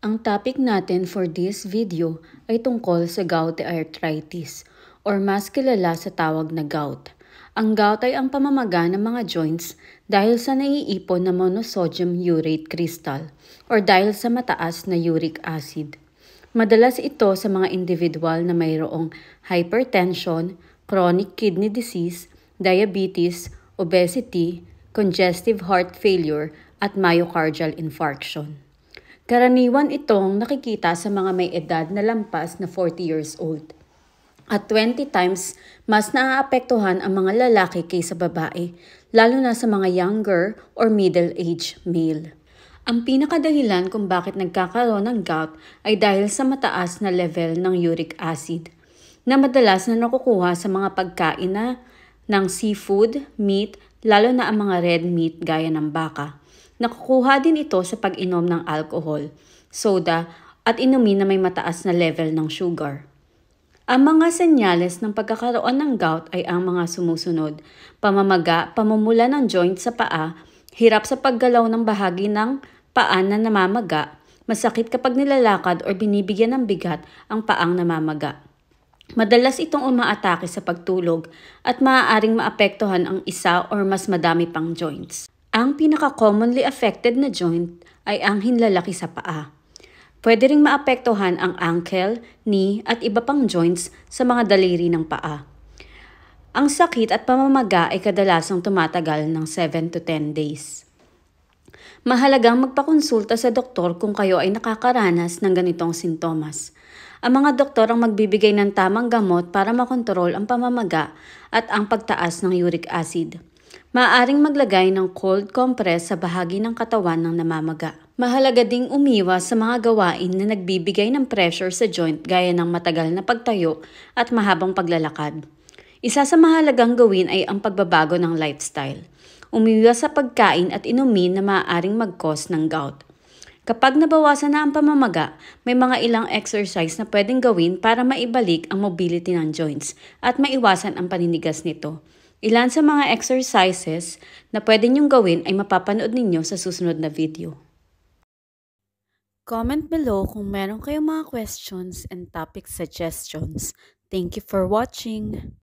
Ang topic natin for this video ay tungkol sa gouty arthritis or mas kilala sa tawag na gout. Ang gout ay ang pamamaga ng mga joints dahil sa naiipon na monosodium urate crystal or dahil sa mataas na uric acid. Madalas ito sa mga individual na mayroong hypertension, chronic kidney disease, diabetes, obesity, congestive heart failure at myocardial infarction. Karaniwan itong nakikita sa mga may edad na lampas na 40 years old. At 20 times mas naaapektuhan ang mga lalaki kaysa babae, lalo na sa mga younger or middle-aged male. Ang pinakadahilan kung bakit nagkakaroon ng gout ay dahil sa mataas na level ng uric acid, na madalas na nakukuha sa mga pagkain ng seafood, meat, lalo na ang mga red meat gaya ng baka. Nakukuha din ito sa pag-inom ng alcohol, soda at inumin na may mataas na level ng sugar. Ang mga senyales ng pagkakaroon ng gout ay ang mga sumusunod: pamamaga, pamumula ng joint sa paa, hirap sa paggalaw ng bahagi ng paa na namamaga, masakit kapag nilalakad o binibigyan ng bigat ang paang namamaga. Madalas itong umaatake sa pagtulog at maaaring maapektuhan ang isa or mas madami pang joints. Ang pinaka-commonly affected na joint ay ang hinlalaki sa paa. Pwede ring maapektuhan ang ankle, knee at iba pang joints sa mga daliri ng paa. Ang sakit at pamamaga ay kadalasang tumatagal ng 7 to 10 days. Mahalagang magpakonsulta sa doktor kung kayo ay nakakaranas ng ganitong sintomas. Ang mga doktor ang magbibigay ng tamang gamot para makontrol ang pamamaga at ang pagtaas ng uric acid. Maaaring maglagay ng cold compress sa bahagi ng katawan ng namamaga. Mahalaga ding umiwas sa mga gawain na nagbibigay ng pressure sa joint gaya ng matagal na pagtayo at mahabang paglalakad. Isa sa mahalagang gawin ay ang pagbabago ng lifestyle. Umiwas sa pagkain at inumin na maaaring mag-cause ng gout. Kapag nabawasan na ang pamamaga, may mga ilang exercise na pwedeng gawin para maibalik ang mobility ng joints at maiwasan ang paninigas nito. Ilan sa mga exercises na pwede niyong gawin ay mapapanood ninyo sa susunod na video. Comment below kung meron kayong mga questions and topic suggestions. Thank you for watching!